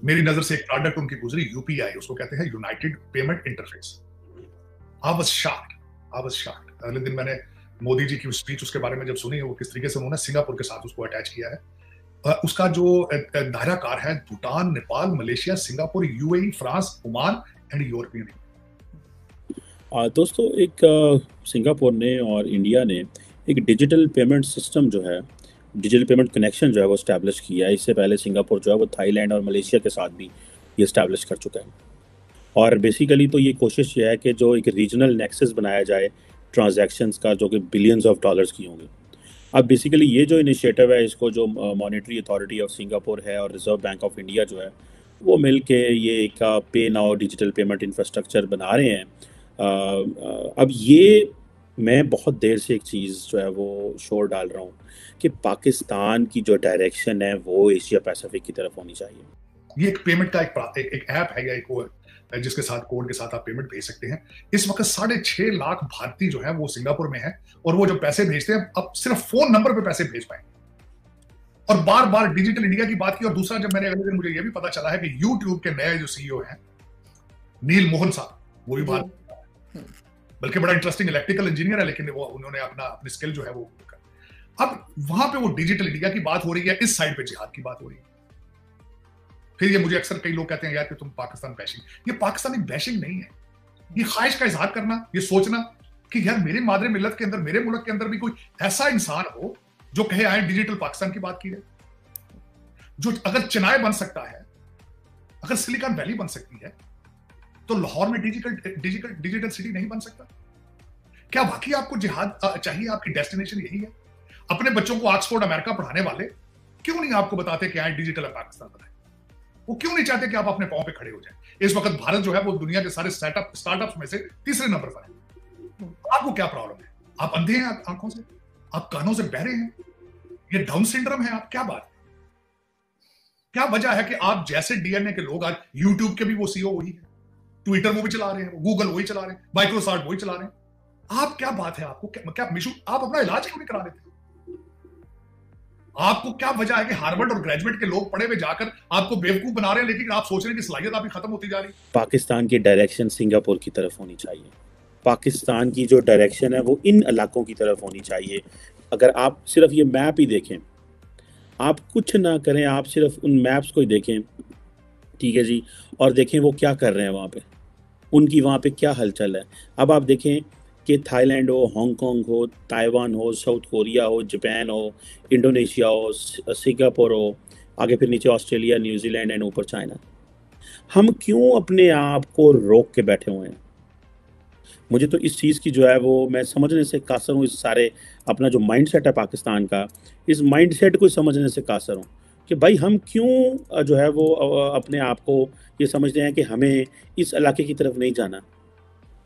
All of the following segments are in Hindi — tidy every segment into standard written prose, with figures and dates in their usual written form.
मेरी नजर से एक प्रोडक्ट उनकी गुजरी, यूपीआई, उसको कहते हैं United payment interface. I was shocked. अगले दिन मैंने मोदी जी की स्पीच उसके बारे में जब सुनी, वो किस तरीके से उन्होंने सिंगापुर के साथ उसको अटैच किया है। उसका जो दायरा कार है Bhutan, Nepal, Malaysia, Singapore, UAE, France, Oman and European. दोस्तों, एक सिंगापुर ने और इंडिया ने एक डिजिटल पेमेंट सिस्टम जो है, डिजिटल पेमेंट कनेक्शन जो है वो इस्टेब्लिश किया है। इससे पहले सिंगापुर जो है वो थाईलैंड और मलेशिया के साथ भी ये इस्टेब्लिश कर चुका है। और बेसिकली तो ये कोशिश ये है कि जो एक रीजनल नेक्सस बनाया जाए ट्रांजैक्शंस का, जो कि बिलियंस ऑफ डॉलर्स की होंगे। अब बेसिकली ये जो इनिशिएटिव है, इसको जो मॉनेटरी अथॉरिटी ऑफ सिंगापुर है और रिजर्व बैंक ऑफ इंडिया जो है वो मिल के ये एक पे नाउ डिजिटल पेमेंट इंफ्रास्ट्रक्चर बना रहे हैं। अब ये मैं बहुत देर से एक चीज़ जो है वो शोर डाल रहा हूँ कि पाकिस्तान की जो डायरेक्शन है वो एशिया पैसिफिक की तरफ होनी चाहिए। ये एक पेमेंट का एक ऐप है या एक जिसके साथ कोड के साथ आप पेमेंट भेज सकते हैं। इस वक्त 6.5 लाख भारतीय जो है वो सिंगापुर में है, और वो जब पैसे भेजते हैं अब सिर्फ फोन नंबर पे पैसे भेज पाए। और बार बार डिजिटल इंडिया की बात की। और दूसरा, जब मैंने अगले दिन मुझे ये भी पता चला है कि यूट्यूब के नए जो सीईओ हैं नील मोहन साहब, वो भी भारत, बल्कि बड़ा इंटरेस्टिंग इलेक्ट्रिकल इंजीनियर है, लेकिन वो उन्होंने अपनी स्किल जो है वो, अब वहां पे वो डिजिटल इंडिया की बात हो रही है, इस साइड पे जिहाद की बात हो रही है। फिर ये मुझे अक्सर कई लोग कहते हैं यार कि तुम पाकिस्तान बैशिंग। ये पाकिस्तानी बैशिंग नहीं है, ये ख्वाहिश का इजहार करना, ये सोचना कि यार मेरे मादरे मिल्लत के अंदर, मेरे मुल्क के अंदर भी कोई ऐसा इंसान हो जो कहे आए डिजिटल पाकिस्तान की बात की है। जो अगर चेन्नई बन सकता है, अगर सिलिकॉन वैली बन सकती है, तो लाहौर में डिजिटल सिटी नहीं बन सकता? क्या वाकई आपको जिहाद चाहिए? आपकी डेस्टिनेशन यही है? अपने बच्चों को ऑक्सफोर्ड अमेरिका पढ़ाने वाले क्यों नहीं आपको बताते कि आए डिजिटल पाकिस्तान बनाए? वो क्यों नहीं चाहते कि आप अपने पांव पे खड़े हो जाएं? इस वक्त भारत जो है वो दुनिया के सारे स्टार्टअप्स में से तीसरे नंबर पर है। आपको क्या प्रॉब्लम है? आप अंधे हैं आंखों से? आप कानों से बहरे हैं? ये डाउन सिंड्रोम है? आप क्या बात, क्या वजह है कि आप जैसे डीएनए के लोग आज यूट्यूब के भी वो सीईओ वही है, ट्विटर वो भी चला रहे हैं, गूगल वही चला रहे हैं, माइक्रोसॉफ्ट वही चला रहे हैं। आप क्या बात है? आपको क्या मिशू, आप अपना इलाज क्यों नहीं करा देते? आपको क्या वजह है कि हार्वर्ड और ग्रेजुएट के लोग पढ़े हुए जाकर आपको बेवकूफ बना रहे हैं, लेकिन आप सोच रहे हैं कि सलाहियत आपकी खत्म होती जा रही है? पाकिस्तान की डायरेक्शन सिंगापुर की तरफ होनी चाहिए। पाकिस्तान की जो डायरेक्शन है वो इन इलाकों की तरफ होनी चाहिए। अगर आप सिर्फ ये मैप ही देखें, आप कुछ ना करें, आप सिर्फ उन मैप्स को ही देखें, ठीक है जी, और देखें वो क्या कर रहे हैं वहाँ पे, उनकी वहाँ पे क्या हलचल है। अब आप देखें कि थाईलैंड हो, हांगकांग हो, ताइवान हो, साउथ कोरिया हो, जापान हो, इंडोनेशिया हो, सिंगापुर हो, आगे फिर नीचे ऑस्ट्रेलिया, न्यूजीलैंड एंड ऊपर चाइना। हम क्यों अपने आप को रोक के बैठे हुए हैं? मुझे तो इस चीज़ की जो है वो मैं समझने से कासर हूँ। इस सारे अपना जो माइंडसेट है पाकिस्तान का, इस माइंडसेट को समझने से कासर हूँ कि भाई हम क्यों जो है वो अपने आप को ये समझते हैं कि हमें इस इलाके की तरफ नहीं जाना,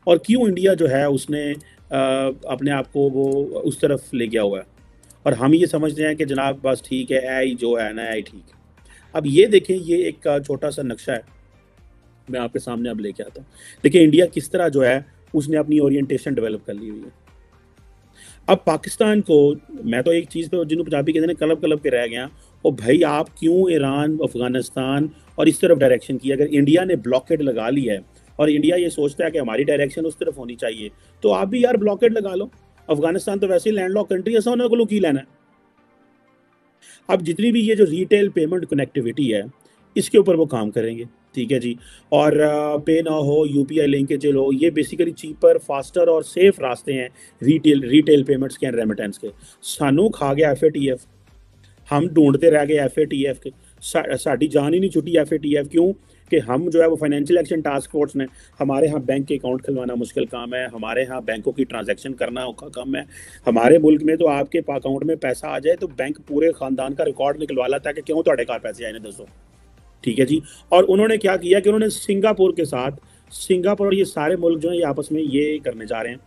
और क्यों इंडिया जो है उसने अपने आप को वो उस तरफ ले गया हुआ है, और हम ये समझते हैं कि जनाब बस ठीक है, आई जो है ना आई ठीक है। अब ये देखें, ये एक छोटा सा नक्शा है, मैं आपके सामने अब लेके आता हूँ। देखिए इंडिया किस तरह जो है उसने अपनी ओरिएंटेशन डेवलप कर ली हुई है। अब पाकिस्तान को, मैं तो एक चीज़ पे जिन्होंने पंजाबी कहते हैं कलब कलब के रह गया, और भाई आप क्यों ईरान, अफगानिस्तान और इस तरफ डायरेक्शन की? अगर इंडिया ने ब्लॉकेड लगा लिया है और इंडिया ये सोचता है कि हमारी डायरेक्शन उस तरफ होनी चाहिए, तो आप भी यार ब्लॉकेड लगा लो। अफगानिस्तान तो वैसे ही लैंडलॉक कंट्री है, उन्होंने को की लेना है। अब जितनी भी ये जो रिटेल पेमेंट कनेक्टिविटी है, इसके ऊपर वो काम करेंगे, ठीक है जी। और पे ना हो, यूपीआई लिंकेज हो, ये बेसिकली चीपर, फास्टर और सेफ रास्ते हैं रिटेल पेमेंट्स के एंड रेमिटेंस के। सानू खा गया FATF, हम ढूंढते रह गए FATF के, साड़ी जान ही नहीं छुट्टी FATF। क्यों कि हम जो है वो फाइनेंशियल एक्शन टास्क फोर्स ने, हमारे यहाँ बैंक के अकाउंट खुलवाना मुश्किल काम है, हमारे यहाँ बैंकों की ट्रांजैक्शन करना औखा काम है। हमारे मुल्क में तो आपके अकाउंट में पैसा आ जाए तो बैंक पूरे खानदान का रिकॉर्ड निकलवा लाता है कि क्यों ਤੁਹਾਡੇ घर पैसे आए ने दसो, ठीक है जी। और उन्होंने क्या किया कि उन्होंने सिंगापुर के साथ, सिंगापुर और ये सारे मुल्क जो है ये आपस में ये करने जा रहे हैं।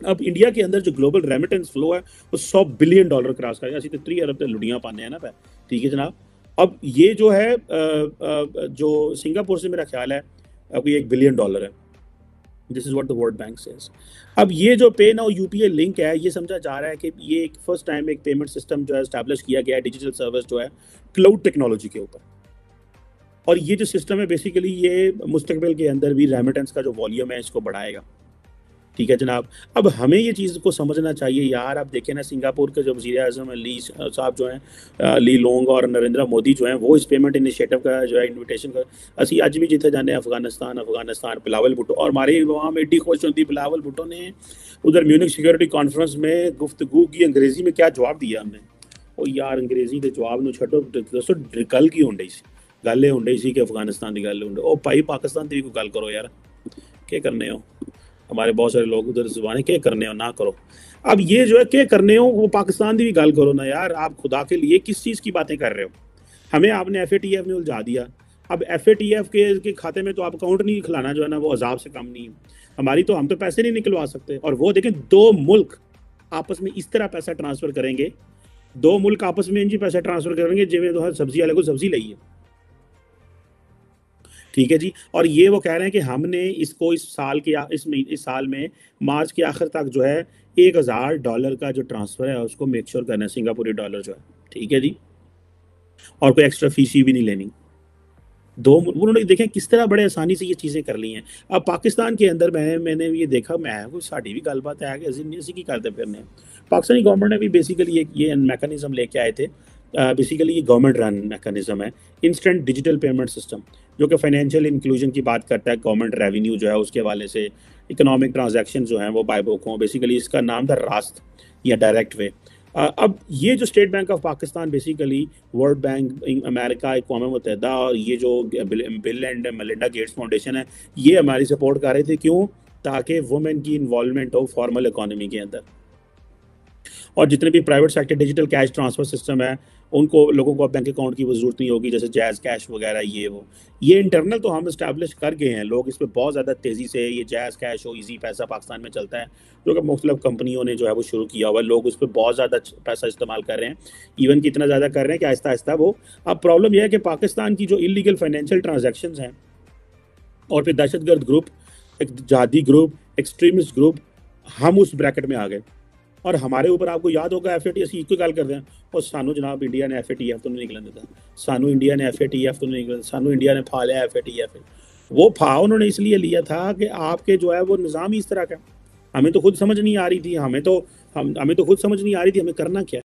अब इंडिया के अंदर जो ग्लोबल रेमिटेंस फ्लो है वो $100 बिलियन क्रॉस करेगा। असं तो 3 अरब तो लुड़ियाँ पाने हैं ना पे, ठीक है जनाब। अब ये जो है जो सिंगापुर से मेरा ख्याल है कोई $1 बिलियन है। This is what the world bank says. अब ये जो पे नाउ यूपीआई लिंक है, ये समझा जा रहा है कि ये एक फर्स्ट टाइम एक पेमेंट सिस्टम जो है एस्टैब्लिश किया गया है, डिजिटल सर्विस जो है क्लाउड टेक्नोलॉजी के ऊपर। और ये जो सिस्टम है बेसिकली ये मुस्तकबिल के अंदर भी रेमिटेंस का जो वॉल्यूम है इसको बढ़ाएगा। ठीक है जनाब। अब हमें ये चीज़ को समझना चाहिए यार। आप देखें ना, सिंगापुर के जो वज़ीर आज़म ली साहब जो हैं, ली लोंग और नरेंद्र मोदी जो हैं, वो इस पेमेंट इनिशिएटिव का जो है इन्विटेशन का असी अज भी जिथे जाने अफगानिस्तान बिलावल भुट्टो, और हमारी वहाँ एडी खुश होती बिलावल भुट्टो ने उधर म्यूनिक सिक्योरिटी कॉन्फ्रेंस में गुफ्तगू की अंग्रेजी में क्या जवाब दिया हमने। ਉਹ यार अंग्रेजी के जवाब ਨੂੰ ਛੱਡੋ, ਦੱਸੋ ਗੱਲ ਕੀ ਹੁੰਦੀ ਸੀ। ਗੱਲ ਇਹ ਹੁੰਦੀ ਸੀ कि अफगानिस्तान की गल ਹੁੰਦੀ। ਉਹ ਭਾਈ पाकिस्तान की भी कोई गल करो यार, क्या करने हो। हमारे बहुत सारे लोग उधर जुबान क्या करने हो ना करो। अब ये जो है क्या करने हो, वो पाकिस्तान की भी गल करो ना यार। आप खुदा के लिए किस चीज़ की बातें कर रहे हो। हमें आपने FATF में उलझा दिया। अब FATF के खाते में तो आप अकाउंट नहीं खिलाना जो है ना, वो अजाब से कम नहीं है हमारी। तो हम तो पैसे नहीं निकलवा सकते। और वो देखें, दो मुल्क आपस में इस तरह पैसा ट्रांसफ़र करेंगे, दो मुल्क आपस में इंजी पैसा ट्रांसफ़र करेंगे जिमें तो सब्जी वाले को सब्जी ली है। ठीक है जी। और ये वो कह रहे हैं कि हमने इसको इस साल में मार्च के आखिर तक जो है $1000 का जो ट्रांसफ़र है उसको मेक श्योर करना है, सिंगापुरी डॉलर जो है। ठीक है जी। और कोई एक्स्ट्रा फीस भी नहीं लेनी। उन्होंने देखें किस तरह बड़े आसानी से ये चीज़ें कर ली हैं। अब पाकिस्तान के अंदर मैंने ये देखा, मैं कोई साड़ी भी गलबात है कि असी की करते फिरने। पाकिस्तानी गवर्नमेंट ने भी बेसिकली ये मैकेनिज्म लेके आए थे। बेसिकली ये गवर्नमेंट रन मैकेनिज्म है, इंस्टेंट डिजिटल पेमेंट सिस्टम, जो कि फाइनेंशियल इंक्लूजन की बात करता है। गवर्नमेंट रेवेन्यू जो है उसके हवाले से इकोनॉमिक ट्रांजैक्शन जो हैं वो बाय बुक हों। बेसिकली इसका नाम था रास्त या डायरेक्ट वे। अब ये जो State Bank of Pakistan basically World Bank, America, अक़वाम मुत्तहिदा और ये जो Bill and Melinda Gates Foundation है, ये हमारी सपोर्ट कर रहे थे। क्यों? ताकि वुमेन की इन्वॉल्वमेंट हो फॉर्मल इकोनॉमी के अंदर। और जितने भी private sector digital cash transfer system है उनको लोगों को अब बैंक अकाउंट की ज़रूरत नहीं होगी, जैसे जैज़ कैश वगैरह ये इंटरनल तो हम इस्टेब्लिश कर गए हैं। लोग इस पर बहुत ज़्यादा तेज़ी से, ये जैज़ कैश हो, ईजी पैसा पाकिस्तान में चलता है जो कि मुख्तलिफ कंपनियों ने जो है वो शुरू किया हुआ है। लोग उस पर बहुत ज़्यादा पैसा इस्तेमाल कर रहे हैं, इवन कि इतना ज़्यादा कर रहे हैं कि आहिस्ता आहिस्ता वो। अब प्रॉब्लम यह है कि पाकिस्तान की जो इलीगल फाइनेंशियल ट्रांजेक्शन हैं और फिर दहशतगर्द ग्रुप, एक जहादी ग्रुप, एक्सट्रीमिस्ट ग्रुप, हम उस ब्रैकेट में आ गए। और हमारे ऊपर आपको याद होगा FATF की कोई गल करते हैं और सानू जनाब इंडिया ने FATF तो नहीं निकलन देता, सानू इंडिया ने FATF तो नहीं निकल, सानू इंडिया ने फा लिया FATF। वो फा उन्होंने इसलिए लिया था कि आपके जो है वो निज़ाम ही इस तरह का। हमें तो खुद समझ नहीं आ रही थी, हमें तो खुद समझ नहीं आ रही थी हमें करना क्या है।